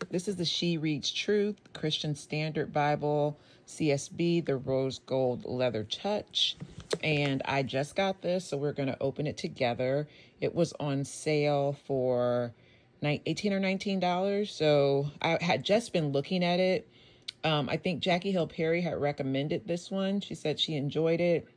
This is the She Reads Truth Christian Standard Bible CSB, the rose gold leather touch. And I just got this, so we're going to open it together. It was on sale for $18 or $19. So I had just been looking at it. I think Jackie Hill Perry had recommended this one. She said she enjoyed it.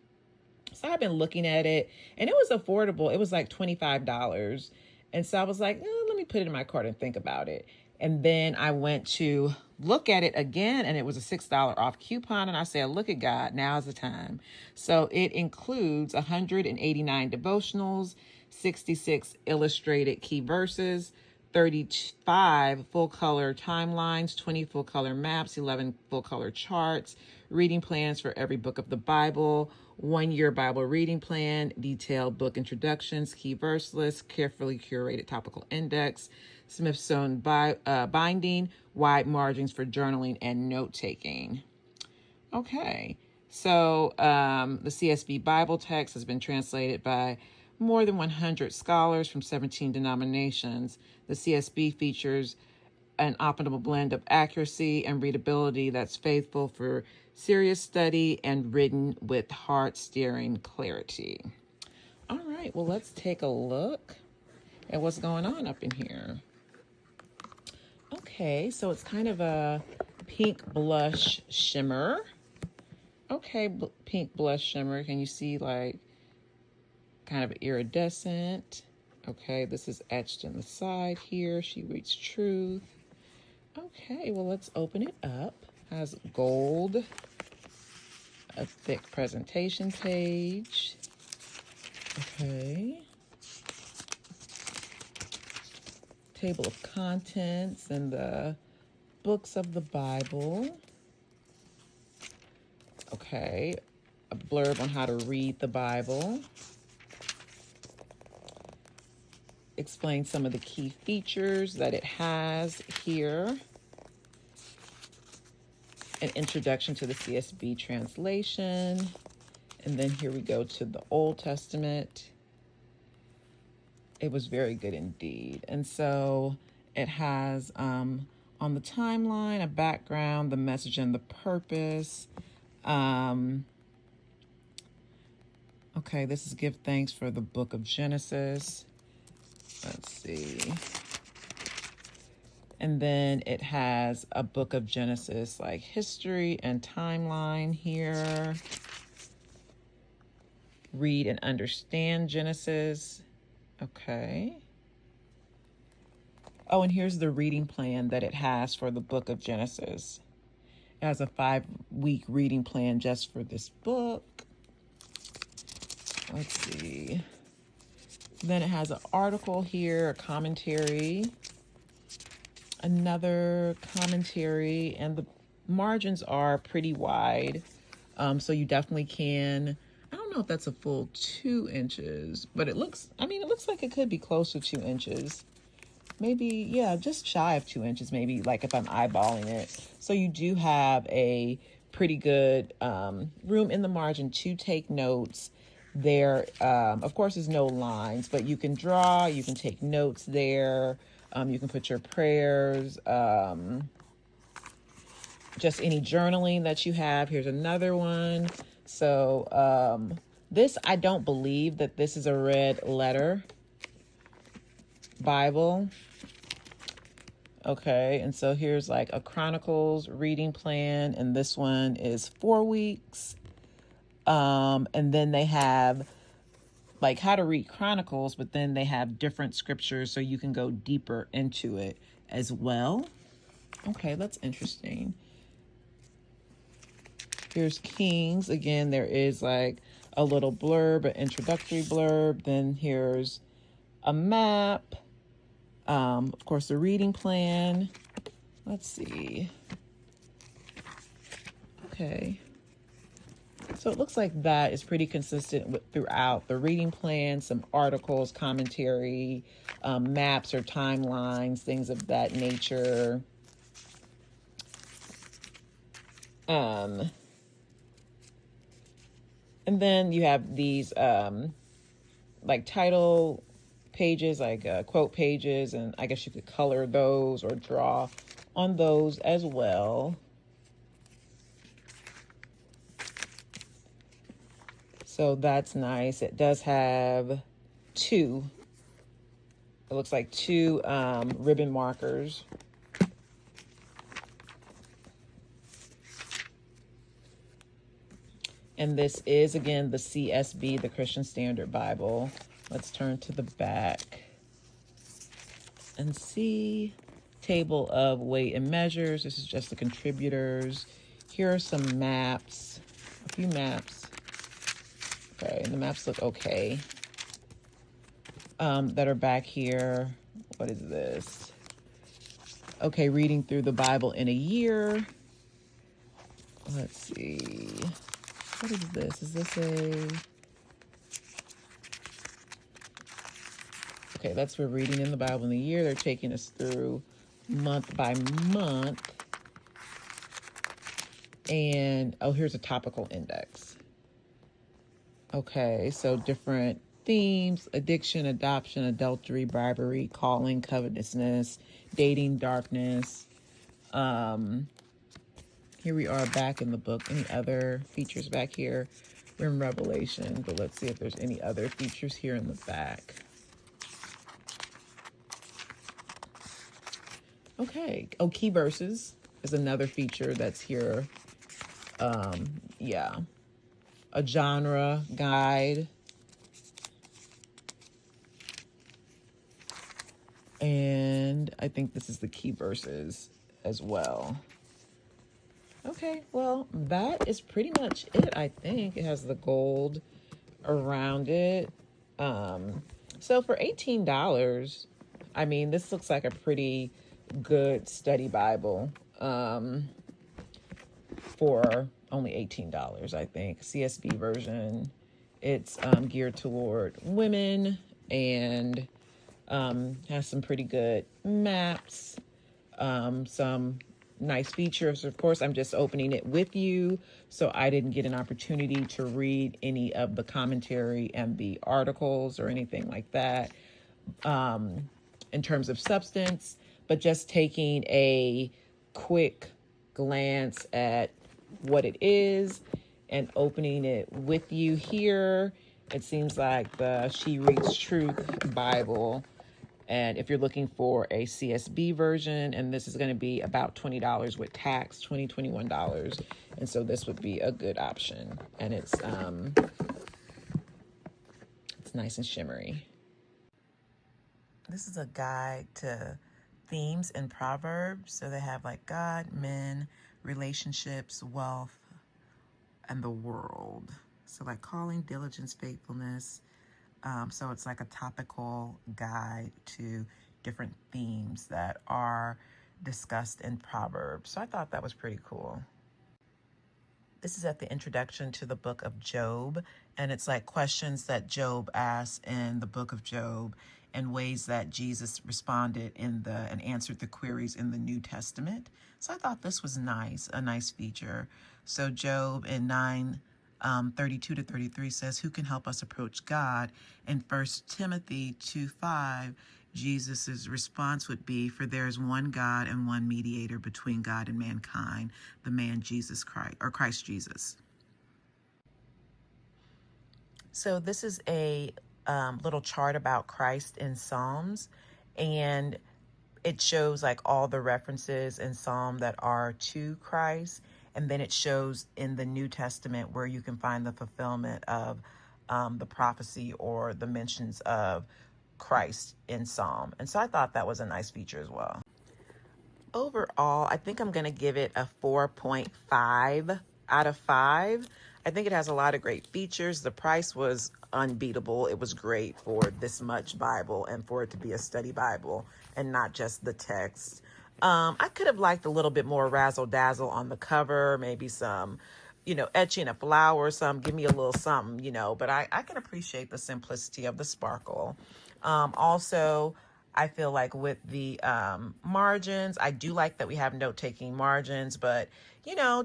So I've been looking at it, and it was affordable. It was like $25. And so I was like, let me put it in my cart and think about it. And then I went to look at it again, and it was a $6 off coupon. And I said, look at God, now's the time. So it includes 189 devotionals, 66 illustrated key verses, 35 full color timelines, 20 full color maps, 11 full color charts, reading plans for every book of the Bible, 1 year Bible reading plan, detailed book introductions, key verse lists, carefully curated topical index, Smithsonian binding, wide margins for journaling and note taking. Okay, so the CSB Bible text has been translated by more than 100 scholars from 17 denominations. The CSB features an optimal blend of accuracy and readability that's faithful for serious study and written with heart-stirring clarity. All right, well, let's take a look at what's going on up in here. Okay, so it's kind of a pink blush shimmer. Okay, pink blush shimmer. Can you see like kind of iridescent? Okay, this is etched in the side here. She Reads Truth. Okay, well, let's open it up. It has gold, a thick presentation page. Okay. Table of contents and the books of the Bible. Okay, a blurb on how to read the Bible. Explain some of the key features that it has here. An introduction to the CSB translation. And then here we go to the Old Testament. It was very good indeed. And so it has on the timeline, a background, the message and the purpose. Okay, this is give thanks for the book of Genesis. Let's see. And then it has a book of Genesis, like history and timeline here. Read and understand Genesis. Okay. Oh, and here's the reading plan that it has for the book of Genesis. It has a 5-week reading plan just for this book. Let's see. Then it has an article here, a commentary, another commentary, and the margins are pretty wide. So you definitely can, I don't know if that's a full 2 inches, but it looks like it could be close to 2 inches. Maybe, yeah, just shy of 2 inches, maybe, like if I'm eyeballing it. So you do have a pretty good room in the margin to take notes. There, of course, there's no lines, but you can draw, you can take notes there. You can put your prayers, just any journaling that you have. Here's another one. So this, I don't believe that this is a red letter Bible. Okay, and so here's like a Chronicles reading plan, and this one is 4 weeks. And then they have like how to read Chronicles, but then they have different scriptures so you can go deeper into it as well. Okay, that's interesting. Here's Kings. Again, there is like a little blurb, an introductory blurb. Then here's a map. Of course, the reading plan. Let's see. Okay. So it looks like that is pretty consistent throughout the reading plan, some articles, commentary, maps or timelines, things of that nature. And then you have these like title pages, like quote pages, and I guess you could color those or draw on those as well. So that's nice. It does have two, it looks like two ribbon markers. And this is, again, the CSB, the Christian Standard Bible. Let's turn to the back and see. Table of weight and measures. This is just the contributors. Here are some maps, a few maps. Okay, and the maps look okay. That are back here. What is this? Okay, reading through the Bible in a year. Let's see. What is this? Is this a... Okay, that's for reading in the Bible in a year. They're taking us through month by month. And, oh, here's a topical index. Okay, so different themes: addiction, adoption, adultery, bribery, calling, covetousness, dating, darkness. Here we are back in the book. Any other features back here? We're in Revelation, but let's see if there's any other features here in the back. Okay. Oh, key verses is another feature that's here. Yeah. A genre guide. And I think this is the key verses as well. Okay, well, that is pretty much it, I think. It has the gold around it. So for $18, I mean, this looks like a pretty good study Bible for only $18, I think. CSB version. It's geared toward women and has some pretty good maps, some nice features. Of course, I'm just opening it with you, so I didn't get an opportunity to read any of the commentary and the articles or anything like that in terms of substance, but just taking a quick glance at what it is and opening it with you here. It seems like the She Reads Truth Bible. And if you're looking for a CSB version, and this is going to be about $20 with tax, $21. And so this would be a good option. And it's nice and shimmery. This is a guide to themes in Proverbs. So they have like God, men, relationships, wealth, and the world. So like calling, diligence, faithfulness. So it's like a topical guide to different themes that are discussed in Proverbs. So I thought that was pretty cool. This is at the introduction to the book of Job, and it's like questions that Job asked in the book of Job and ways that Jesus responded and answered the queries in the New Testament. So I thought this was nice, a nice feature. So Job in 9:32 to 33 says, who can help us approach God? In 1 Timothy 2:5, Jesus's response would be, for there is one God and one mediator between God and mankind, the man Jesus Christ, or Christ Jesus. So this is a little chart about Christ in Psalms, and it shows like all the references in Psalm that are to Christ. And then it shows in the New Testament where you can find the fulfillment of the prophecy or the mentions of Christ in Psalm. And so I thought that was a nice feature as well. Overall, I think I'm going to give it a 4.5 out of 5. I think it has a lot of great features. The price was unbeatable. It was great for this much Bible and for it to be a study Bible and not just the text. I could have liked a little bit more razzle dazzle on the cover, maybe some, etching a flower, give me a little something, but I can appreciate the simplicity of the sparkle. Also, I feel like with the margins, I do like that we have note-taking margins, but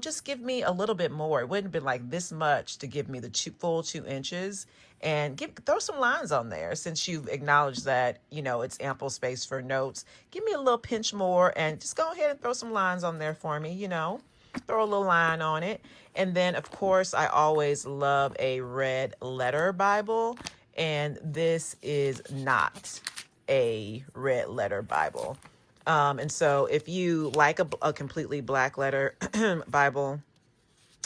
just give me a little bit more. It wouldn't have been like this much to give me the full 2 inches, and throw some lines on there since you've acknowledged that, it's ample space for notes. Give me a little pinch more and just go ahead and throw some lines on there for me, throw a little line on it. And then, of course, I always love a red letter Bible, and this is not a red letter Bible. And so if you like a completely black letter Bible,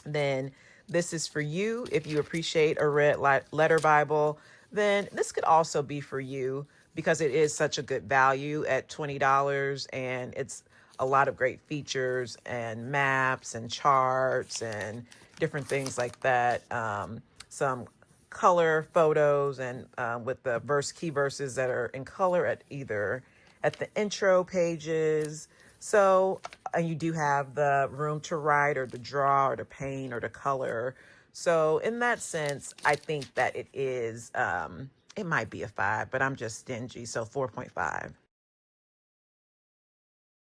then this is for you. If you appreciate a red letter Bible, then this could also be for you because it is such a good value at $20, and it's a lot of great features and maps and charts and different things like that. Some color photos and with the key verses that are in color at the intro pages. So you do have the room to write or to draw or to paint or to color. So in that sense, I think that it is, it might be a 5, but I'm just stingy. So 4.5.